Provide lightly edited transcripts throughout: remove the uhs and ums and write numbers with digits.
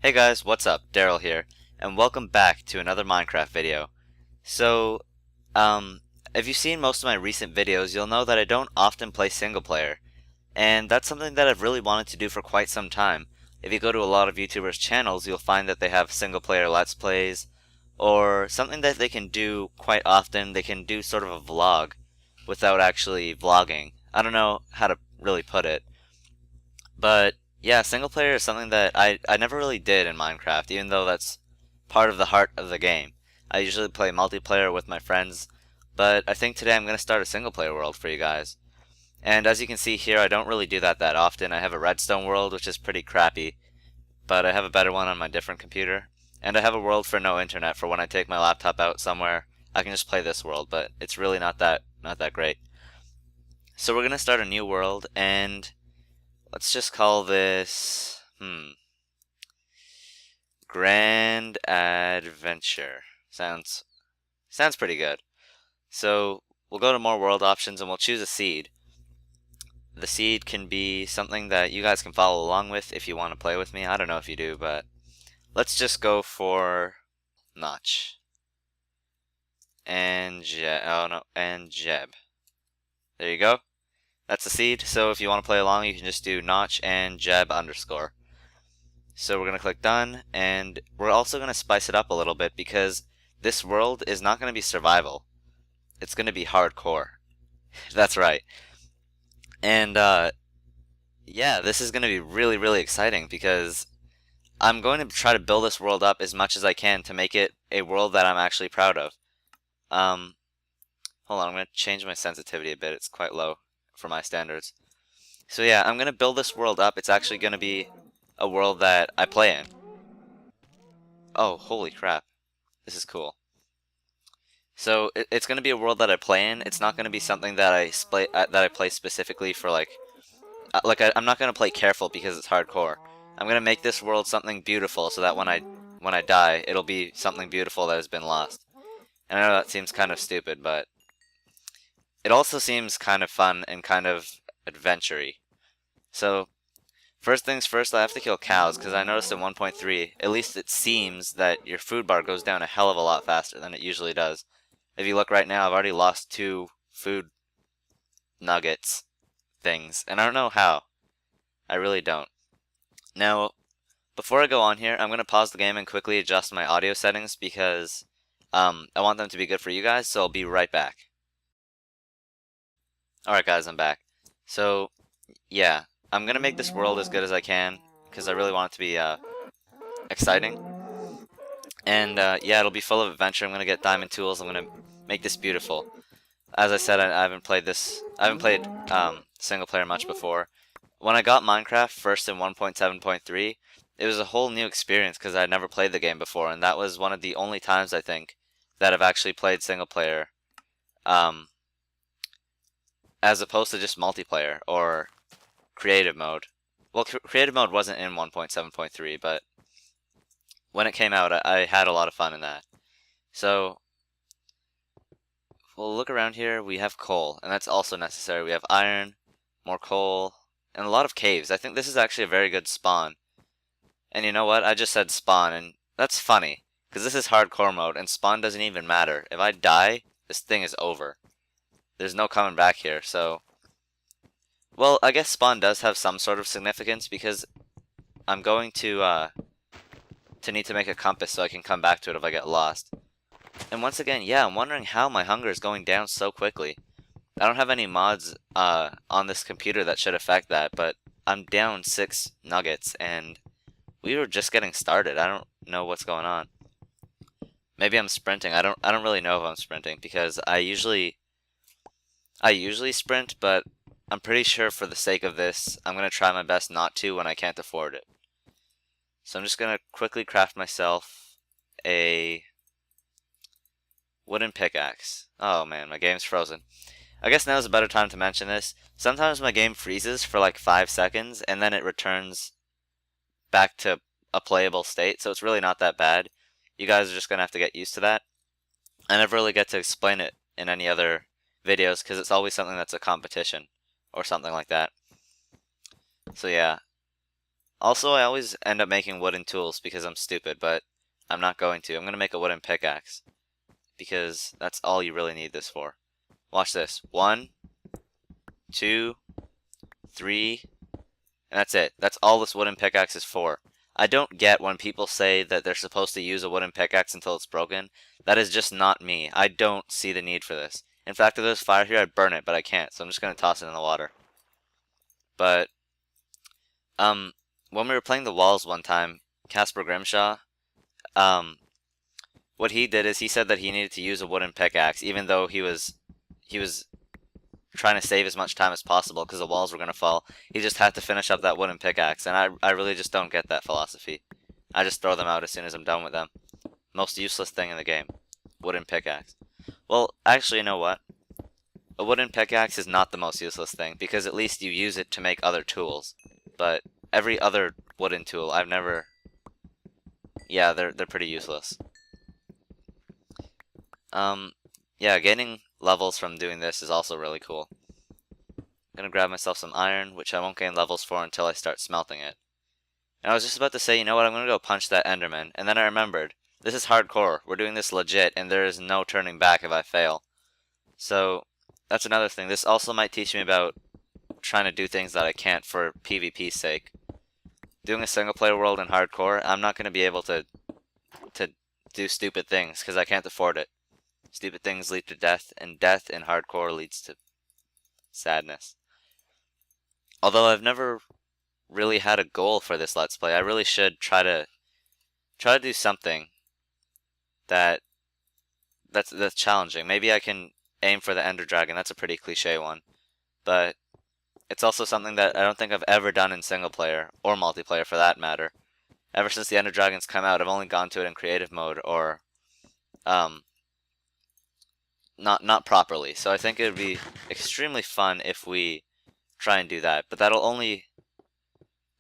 Hey guys, what's up? Daryl here, and welcome back to another Minecraft video. So, um, if you've seen most of my recent videos, you'll know that I don't often play single player, and that's something that I've really wanted to do for quite some time. If you go to a lot of YouTubers' channels, you'll find that they have single player Let's Plays, or something that they can do quite often. They can do sort of a vlog without actually vlogging. I don't know how to really put it. But yeah, single player is something that I never really did in Minecraft, even though that's part of the heart of the game. I usually play multiplayer with my friends, but I think today I'm going to start a single player world for you guys. And as you can see here, I don't really do that often. I have a redstone world, which is pretty crappy, but I have a better one on my different computer. And I have a world for no internet for when I take my laptop out somewhere. I can just play this world, but it's really not that great. So we're going to start a new world, and let's just call this, Grand Adventure. Sounds pretty good. So we'll go to more world options and we'll choose a seed. The seed can be something that you guys can follow along with if you want to play with me. I don't know if you do, but let's just go for Notch. And Jeb. There you go. That's the seed. So if you want to play along, you can just do Notch and Jeb underscore. So we're going to click done, and we're also going to spice it up a little bit because this world is not going to be survival. It's going to be hardcore. That's right. And yeah, this is going to be really, really exciting because I'm going to try to build this world up as much as I can to make it a world that I'm actually proud of. Um, Hold on, I'm going to change my sensitivity a bit. It's quite low for my standards. So yeah, I'm going to build this world up. It's actually going to be a world that I play in. Oh, holy crap. This is cool. So it's going to be a world that I play in. It's not going to be something that I play specifically for I'm not going to play careful because it's hardcore. I'm going to make this world something beautiful so that when I die, it'll be something beautiful that has been lost. And I know that seems kind of stupid, but it also seems kind of fun and kind of adventure-y. So first things first, I have to kill cows, because I noticed in 1.3, at least it seems that your food bar goes down a hell of a lot faster than it usually does. If you look right now, I've already lost 2 food nuggets things, and I don't know how. I really don't. Now, before I go on here, I'm going to pause the game and quickly adjust my audio settings because I want them to be good for you guys, so I'll be right back. Alright guys, I'm back. So, yeah, I'm going to make this world as good as I can because I really want it to be exciting. And yeah, it'll be full of adventure. I'm going to get diamond tools. I'm going to make this beautiful. As I said, I haven't played single player much before. When I got Minecraft first in 1.7.3, it was a whole new experience because I had never played the game before, and that was one of the only times I think that I've actually played single player, as opposed to just multiplayer or creative mode. Well, creative mode wasn't in 1.7.3, but when it came out, I had a lot of fun in that. So we'll look around here. We have coal, and that's also necessary. We have iron, more coal, and a lot of caves. I think this is actually a very good spawn. And you know what? I just said spawn, and that's funny, because this is hardcore mode, and spawn doesn't even matter. If I die, this thing is over. There's no coming back here, so... Well, I guess spawn does have some sort of significance, because I'm going to need to make a compass so I can come back to it if I get lost. And once again, yeah, I'm wondering how my hunger is going down so quickly. I don't have any mods on this computer that should affect that, but I'm down 6 nuggets, and we were just getting started. I don't know what's going on. Maybe I'm sprinting. I don't really know if I'm sprinting because I usually sprint, but I'm pretty sure for the sake of this, I'm going to try my best not to when I can't afford it. So I'm just going to quickly craft myself a wooden pickaxe. Oh man, my game's frozen. I guess now is a better time to mention this. Sometimes my game freezes for like 5 seconds, and then it returns back to a playable state, so it's really not that bad. You guys are just going to have to get used to that. I never really get to explain it in any other videos, because it's always something that's a competition, or something like that. So yeah. Also, I always end up making wooden tools because I'm stupid, but I'm not going to. I'm going to make a wooden pickaxe because that's all you really need this for. Watch this. 1, 2, 3, and that's it. That's all this wooden pickaxe is for. I don't get when people say that they're supposed to use a wooden pickaxe until it's broken. That is just not me. I don't see the need for this. In fact, if there's fire here, I'd burn it, but I can't, so I'm just going to toss it in the water. But, when we were playing the walls one time, Casper Grimshaw, what he did is he said that he needed to use a wooden pickaxe, even though he was trying to save as much time as possible because the walls were going to fall. He just had to finish up that wooden pickaxe, and I really just don't get that philosophy. I just throw them out as soon as I'm done with them. Most useless thing in the game. Wooden pickaxe. Well, actually, you know what? A wooden pickaxe is not the most useless thing, because at least you use it to make other tools. But every other wooden tool, I've never... Yeah, they're pretty useless. Yeah, gaining levels from doing this is also really cool. I'm gonna grab myself some iron, which I won't gain levels for until I start smelting it. And I was just about to say, you know what, I'm gonna go punch that Enderman, and then I remembered, this is hardcore, we're doing this legit, and there is no turning back if I fail. So, that's another thing. This also might teach me about trying to do things that I can't for PvP's sake. Doing a single player world in hardcore, I'm not gonna be able to do stupid things, because I can't afford it. Stupid things lead to death, and death in hardcore leads to sadness. Although I've never really had a goal for this Let's Play, I really should try to do something that's challenging. Maybe I can aim for the Ender Dragon. That's a pretty cliche one, but it's also something that I don't think I've ever done in single player or multiplayer for that matter. Ever since the Ender Dragon's come out, I've only gone to it in creative mode or not properly. So I think it would be extremely fun if we try and do that. But that'll only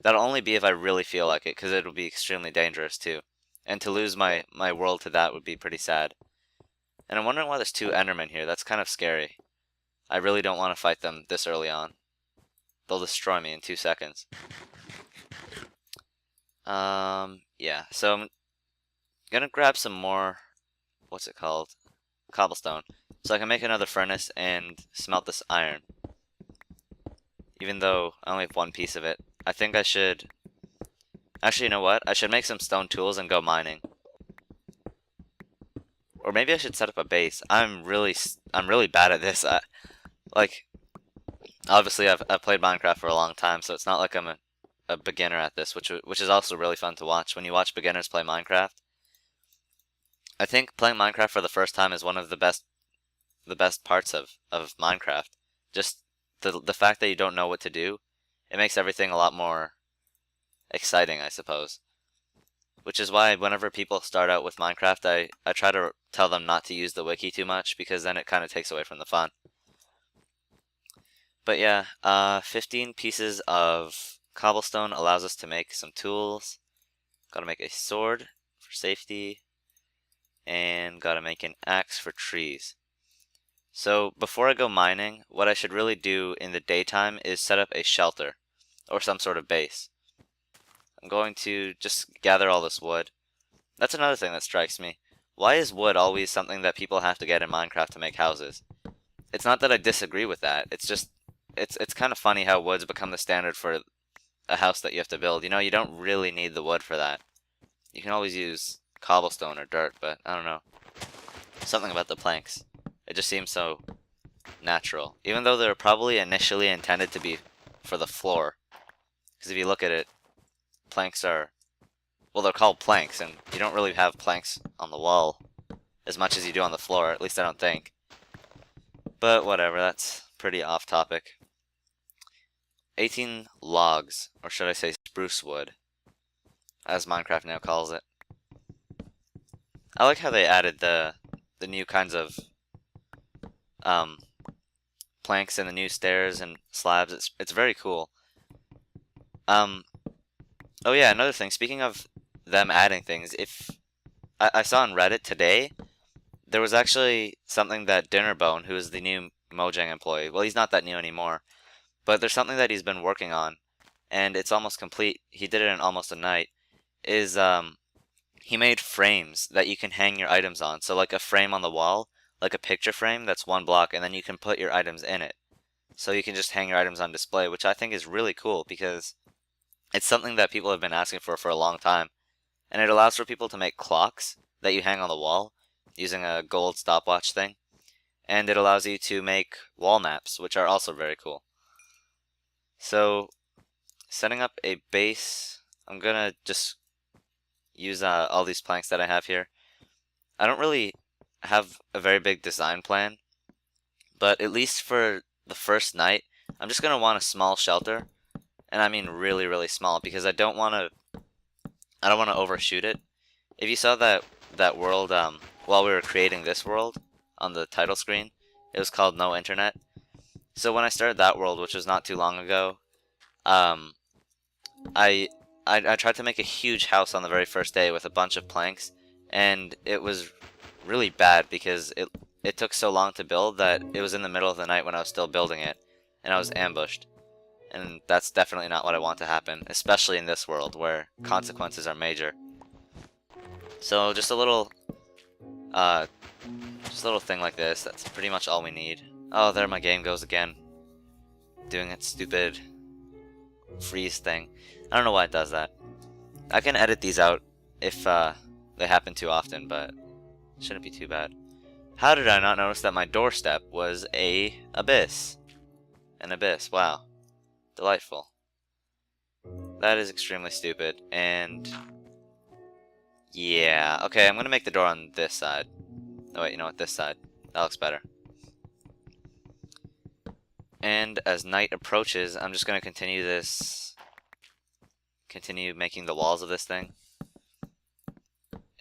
be if I really feel like it, because it'll be extremely dangerous too. And to lose my world to that would be pretty sad. And I'm wondering why there's 2 Endermen here. That's kind of scary. I really don't want to fight them this early on. They'll destroy me in 2 seconds. Yeah. So I'm gonna grab some more, what's it called? Cobblestone. So I can make another furnace and smelt this iron. Even though I only have 1 piece of it. I think I should... Actually, you know what? I should make some stone tools and go mining. Or maybe I should set up a base. I'm really bad at this. Obviously I've played Minecraft for a long time, so it's not like I'm a beginner at this, which is also really fun to watch. When you watch beginners play Minecraft, I think playing Minecraft for the first time is one of the best parts of Minecraft. Just the fact that you don't know what to do, it makes everything a lot more exciting, I suppose. Which is why whenever people start out with Minecraft, I try to tell them not to use the wiki too much, because then it kind of takes away from the fun. But yeah, 15 pieces of cobblestone allows us to make some tools. Gotta make a sword for safety, and gotta make an axe for trees. So before I go mining, what I should really do in the daytime is set up a shelter, or some sort of base. I'm going to just gather all this wood. That's another thing that strikes me. Why is wood always something that people have to get in Minecraft to make houses? It's not that I disagree with that, it's just, it's kind of funny how wood's become the standard for a house that you have to build. You know, you don't really need the wood for that. You can always use cobblestone or dirt, but I don't know. Something about the planks. It just seems so natural. Even though they're probably initially intended to be for the floor. Because if you look at it, planks are... Well, they're called planks, and you don't really have planks on the wall as much as you do on the floor, at least I don't think. But whatever, that's pretty off topic. 18 logs, or should I say spruce wood, as Minecraft now calls it. I like how they added the new kinds of planks and the new stairs and slabs. It's very cool. Oh yeah, another thing, speaking of them adding things, if I saw on Reddit today, there was actually something that Dinnerbone, who is the new Mojang employee, well, he's not that new anymore, but there's something that he's been working on, and it's almost complete. He did it in almost a night. Is he made frames that you can hang your items on. So like a frame on the wall, like a picture frame that's one block, and then you can put your items in it. So you can just hang your items on display, which I think is really cool because it's something that people have been asking for a long time. And it allows for people to make clocks that you hang on the wall using a gold stopwatch thing. And it allows you to make wall maps, which are also very cool. So setting up a base, I'm gonna just use all these planks that I have here. I don't really have a very big design plan, but at least for the first night, I'm just gonna want a small shelter, and I mean really, really small because I don't want to overshoot it. If you saw that world while we were creating this world on the title screen, it was called No Internet. So when I started that world, which was not too long ago, I tried to make a huge house on the very first day with a bunch of planks, and it was really bad because it took so long to build that it was in the middle of the night when I was still building it, and I was ambushed. And that's definitely not what I want to happen, especially in this world where consequences are major. So just a little thing like this, that's pretty much all we need. Oh, there my game goes again, doing its stupid freeze thing. I don't know why it does that. I can edit these out if they happen too often, but it shouldn't be too bad. How did I not notice that my doorstep was an abyss? An abyss, wow. Delightful. That is extremely stupid, and yeah, okay, I'm gonna make the door on this side. Oh wait, you know what, this side. That looks better. And as night approaches, I'm just gonna continue making the walls of this thing.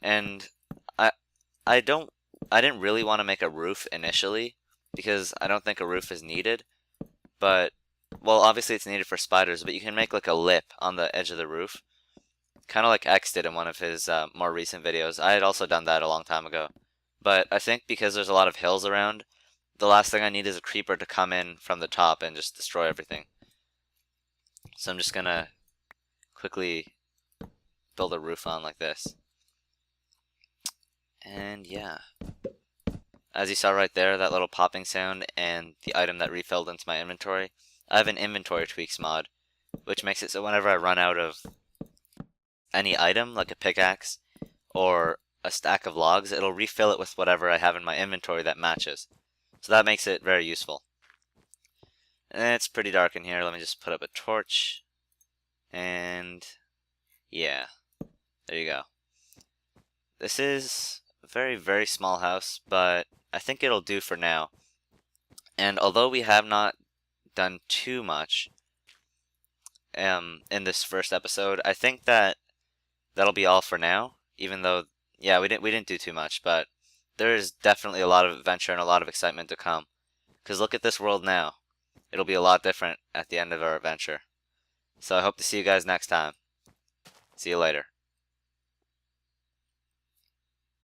And I didn't really want to make a roof initially because I don't think a roof is needed, but well, obviously it's needed for spiders, but you can make like a lip on the edge of the roof, kind of like X did in one of his more recent videos. I had also done that a long time ago, but I think because there's a lot of hills around, the last thing I need is a creeper to come in from the top and just destroy everything. So I'm just gonna quickly build a roof on like this. And yeah, as you saw right there, that little popping sound and the item that refilled into my inventory, I have an inventory tweaks mod, which makes it so whenever I run out of any item, like a pickaxe or a stack of logs, it'll refill it with whatever I have in my inventory that matches. So that makes it very useful. And it's pretty dark in here. Let me just put up a torch. And yeah, there you go. This is a very, very small house, but I think it'll do for now. And although we have not done too much in this first episode, I think that'll be all for now. Even though, yeah, we didn't do too much, but there is definitely a lot of adventure and a lot of excitement to come. Because look at this world now. It'll be a lot different at the end of our adventure. So I hope to see you guys next time. See you later.